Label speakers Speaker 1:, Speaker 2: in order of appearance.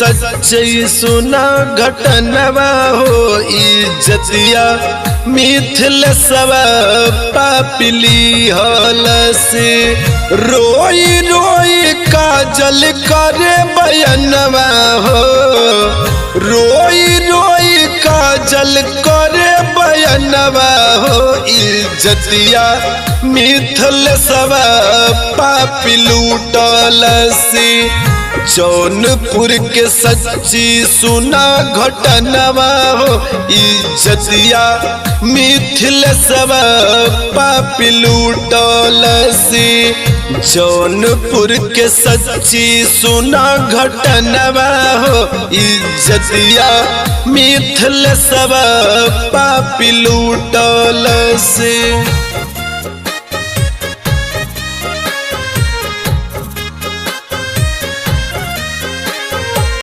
Speaker 1: सच्ची सुना घटनवा हो इज्जतिया मिथिल सब पापिली हल से रोई रोई काजल करे बयनवा हो रोई रोई काजल करे बयनवा हो इज्जतिया मिथिल सब पापी लूटल से जौनपुर के सच्ची सुना घटनवा हो इज्जतिया मिथिल सब पापी लूटल से जौनपुर के सच्ची सुना घटनवा हो इज्जतिया मिथिल सब पापी लूटल से।